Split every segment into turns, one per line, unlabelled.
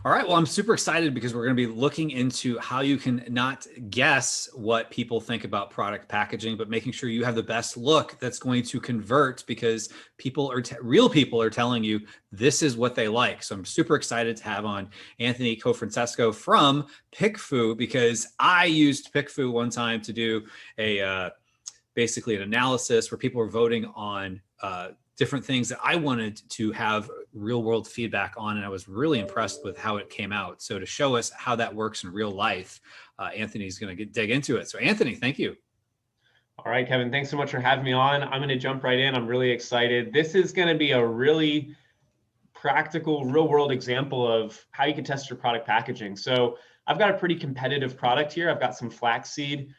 All right. Well, I'm super excited because we're going to be looking into how you can not guess what people think about product packaging, but making sure you have the best look that's going to convert because real people are telling you this is what they like. So I'm super excited to have on Anthony Cofrancesco from PickFu because I used PickFu one time to do basically an analysis where people were voting on different things that I wanted to have real world feedback on. And I was really impressed with how it came out. So to show us how that works in real life, Anthony's going to dig into it. So Anthony, thank you.
All right, Kevin, thanks so much for having me on. I'm going to jump right in. I'm really excited. This is going to be a really practical real world example of how you can test your product packaging. So I've got a pretty competitive product here. I've got some flaxseed.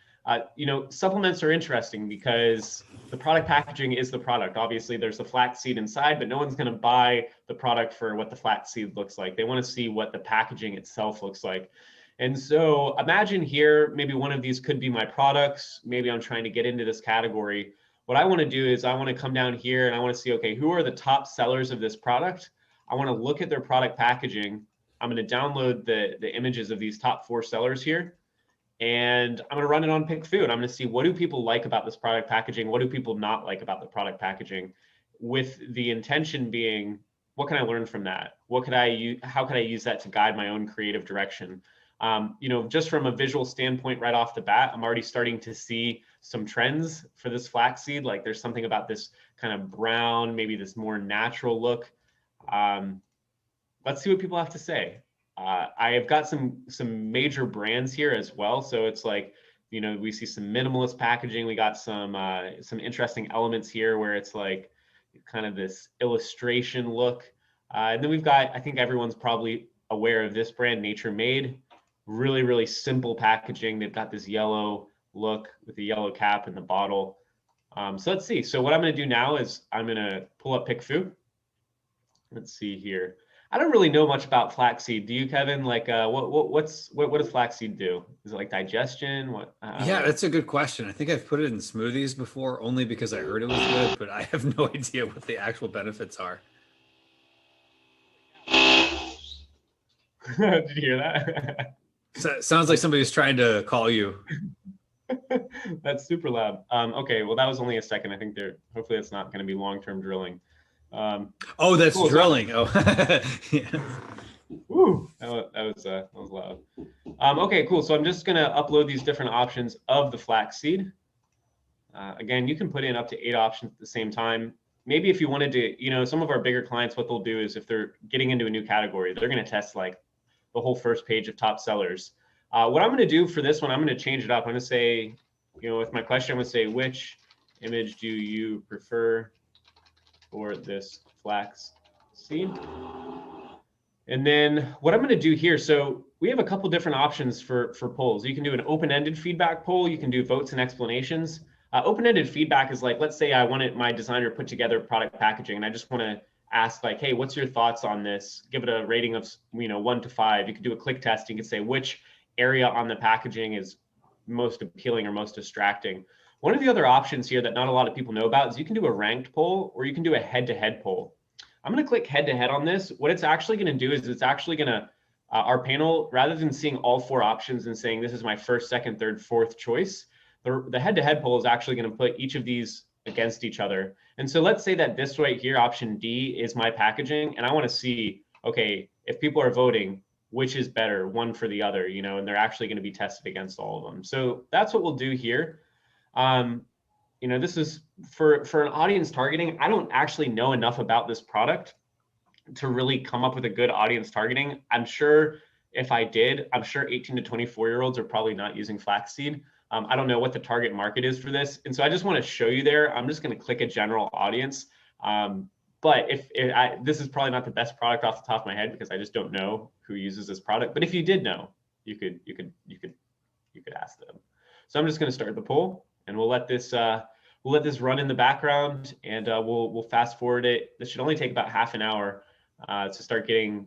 Supplements are interesting because the product packaging is the product. Obviously, there's the flaxseed inside, but no one's going to buy the product for what the flaxseed looks like. They want to see what the packaging itself looks like. And so imagine here, maybe one of these could be my products. Maybe I'm trying to get into this category. What I want to do is I want to come down here and I want to see, okay, who are the top sellers of this product? I want to look at their product packaging. I'm going to download the images of these top 4 sellers here. And I'm going to run it on PickFu, and I'm going to see what do people like about this product packaging, what do people not like about the product packaging, with the intention being, what can I learn from that? What could I use? How could I use that to guide my own creative direction? Just from a visual standpoint, right off the bat, I'm already starting to see some trends for this flaxseed. Like there's something about this kind of brown, maybe this more natural look. Let's see what people have to say. I have got some major brands here as well. So it's like, we see some minimalist packaging. We got some interesting elements here where it's like kind of this illustration look. And then we've got, I think everyone's probably aware of this brand, Nature Made. Really, really simple packaging. They've got this yellow look with the yellow cap and the bottle. So let's see. So what I'm going to do now is I'm going to pull up PickFu. Let's see here. I don't really know much about flaxseed. Do you, Kevin? Like, what does flaxseed do? Is it like digestion?
Yeah, that's a good question. I think I've put it in smoothies before, only because I heard it was good, but I have no idea what the actual benefits are.
Did you hear that?
So it sounds like somebody's trying to call you.
That's super loud. Okay, well, that was only a second. I think hopefully it's not going to be long-term drilling.
Oh, that's cool, drilling. Oh,
yeah. Woo, that was loud. Okay, cool. So I'm just going to upload these different options of the flaxseed. Again, you can put in up to 8 options at the same time. Maybe if you wanted to, some of our bigger clients, what they'll do is if they're getting into a new category, they're going to test like the whole first page of top sellers. What I'm going to do for this one, I'm going to change it up. I'm going to say, with my question, I'm going to say, which image do you prefer for this flax seed? And then what I'm going to do here, so we have a couple different options for polls. You can do an open-ended feedback poll. You can do votes and explanations. Open-ended feedback is like, let's say I wanted my designer to put together product packaging, and I just want to ask like, hey, what's your thoughts on this? Give it a rating of 1 to 5. You could do a click test. You could say which area on the packaging is most appealing or most distracting. One of the other options here that not a lot of people know about is you can do a ranked poll or you can do a head-to-head poll. I'm going to click head-to-head on this. What it's actually going to do is it's actually going to, our panel, rather than seeing all 4 options and saying this is my first, second, third, fourth choice, the head-to-head poll is actually going to put each of these against each other. And so let's say that this right here, option D, is my packaging, and I want to see, okay, if people are voting, which is better, one for the other, and they're actually going to be tested against all of them. So that's what we'll do here. This is for an audience targeting. I don't actually know enough about this product to really come up with a good audience targeting. I'm sure if I did, I'm sure 18 to 24-year-olds are probably not using flaxseed. I don't know what the target market is for this. And so I just want to show you there. I'm just going to click a general audience. But this is probably not the best product off the top of my head because I just don't know who uses this product. But if you did know, you could ask them. So I'm just going to start the poll, and we'll let this run in the background, and we'll fast forward it. This should only take about half an hour to start getting,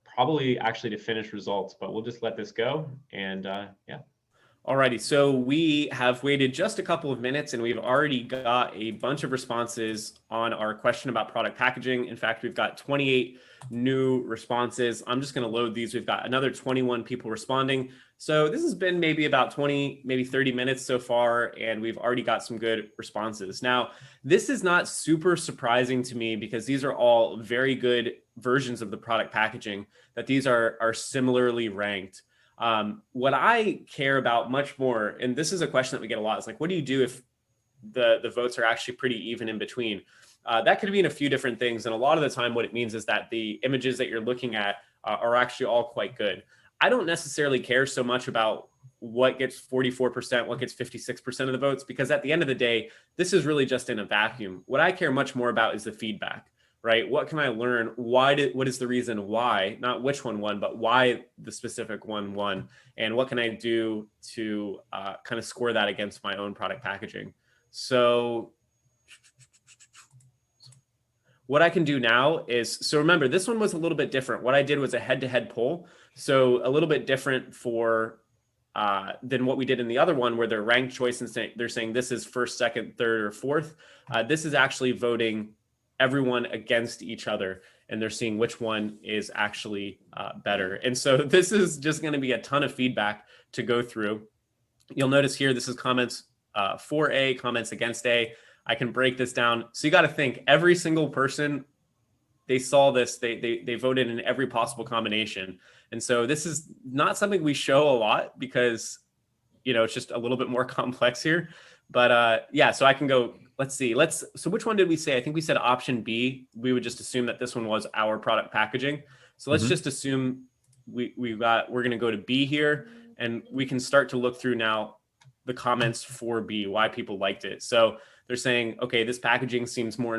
probably actually to finish results. But we'll just let this go, and yeah.
Alrighty, so we have waited just a couple of minutes and we've already got a bunch of responses on our question about product packaging. In fact, we've got 28 new responses. I'm just going to load these. We've got another 21 people responding. So this has been maybe about 20, maybe 30 minutes so far, and we've already got some good responses. Now, this is not super surprising to me because these are all very good versions of the product packaging, that these are similarly ranked. What I care about much more, and this is a question that we get a lot, is like, what do you do if the votes are actually pretty even in between? That could mean a few different things. And a lot of the time, what it means is that the images that you're looking at are actually all quite good. I don't necessarily care so much about what gets 44%, what gets 56% of the votes, because at the end of the day, this is really just in a vacuum. What I care much more about is the feedback, right? What can I learn? What is the reason why, not which one won, but why the specific one won? And what can I do to kind of score that against my own product packaging? So what I can do now is, so remember, this one was a little bit different. What I did was a head-to-head poll. So a little bit different for than what we did in the other one, where they're ranked choice and they're saying this is first, second, third, or fourth. This is actually voting everyone against each other, and they're seeing which one is actually better. And so this is just going to be a ton of feedback to go through. You'll notice here, this is comments for A, comments against A. I can break this down. So you got to think, every single person, they saw this, they voted in every possible combination. And so this is not something we show a lot because, you know, it's just a little bit more complex here. But yeah, so I can go, let's see, so which one did we say? I think we said option B. We would just assume that this one was our product packaging. So let's just assume we're going to go to B here, and we can start to look through now the comments for B, why people liked it. So they're saying, okay, this packaging seems more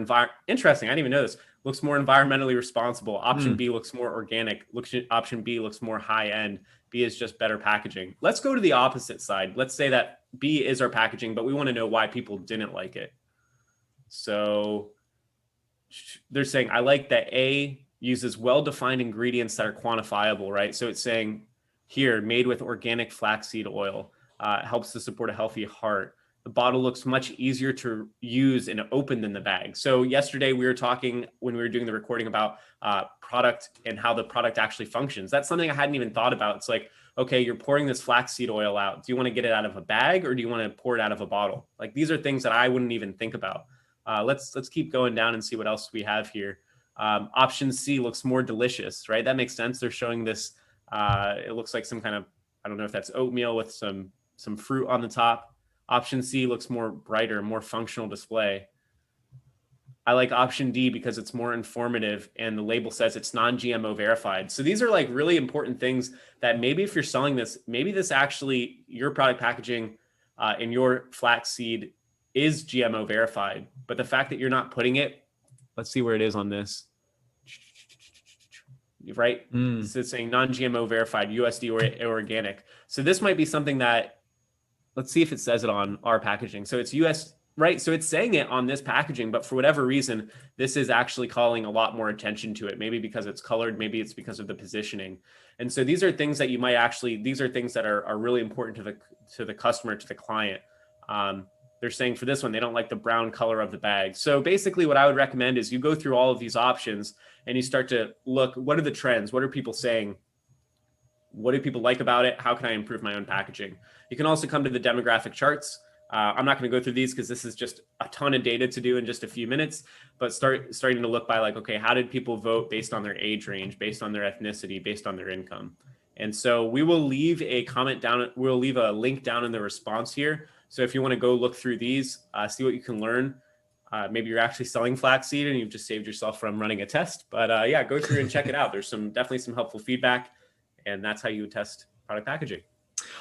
interesting. I didn't even know this. Looks more environmentally responsible. Option B looks more organic. Option B looks more high end. B is just better packaging. Let's go to the opposite side. Let's say that B is our packaging, but we want to know why people didn't like it. So they're saying, I like that A uses well-defined ingredients that are quantifiable, right? So it's saying here, made with organic flaxseed oil, helps to support a healthy heart. The bottle looks much easier to use and open than the bag. So yesterday we were talking, when we were doing the recording, about product and how the product actually functions. That's something I hadn't even thought about. It's like, okay, you're pouring this flaxseed oil out. Do you want to get it out of a bag, or do you want to pour it out of a bottle? Like, these are things that I wouldn't even think about. Let's keep going down and see what else we have here. Option C looks more delicious, right? That makes sense. They're showing this. It looks like some kind of, I don't know if that's oatmeal with some fruit on the top. Option C looks more brighter, more functional display. I like option D because it's more informative, and the label says it's non-GMO verified. So these are like really important things that maybe if you're selling this, maybe this actually, your product packaging in your flaxseed is GMO verified, but the fact that you're not putting it, let's see where it is on this, right? So it's saying non-GMO verified, USD or organic. So this might be something that, let's see if it says it on our packaging. So it's US, right? So it's saying it on this packaging, but for whatever reason, this is actually calling a lot more attention to it. Maybe because it's colored, maybe it's because of the positioning. And so these are things that you might actually, these are things that are really important to the customer, to the client. They're saying for this one, they don't like the brown color of the bag. So basically what I would recommend is you go through all of these options and you start to look, what are the trends? What are people saying? What do people like about it? How can I improve my own packaging? You can also come to the demographic charts. I'm not going to go through these because this is just a ton of data to do in just a few minutes, but starting to look by like, okay, how did people vote based on their age range, based on their ethnicity, based on their income? And so we will leave a comment down. We'll leave a link down in the response here. So if you want to go look through these, see what you can learn. Maybe you're actually selling flaxseed and you've just saved yourself from running a test. But yeah, go through and check it out. There's definitely some helpful feedback, and that's how you test product packaging.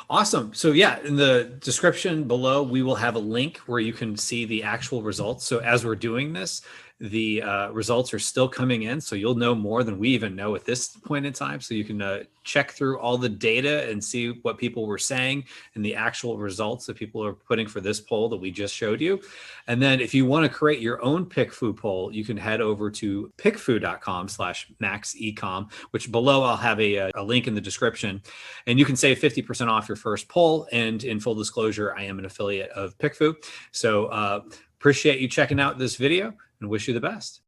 Awesome. So yeah, in the description below, we will have a link where you can see the actual results. So as we're doing this, The results are still coming in, so you'll know more than we even know at this point in time. So you can check through all the data and see what people were saying and the actual results that people are putting for this poll that we just showed you. And then if you want to create your own PickFu poll, you can head over to pickfu.com/maxecom, which below I'll have a link in the description, and you can save 50% off your first poll. And in full disclosure, I am an affiliate of PickFu. So appreciate you checking out this video and wish you the best.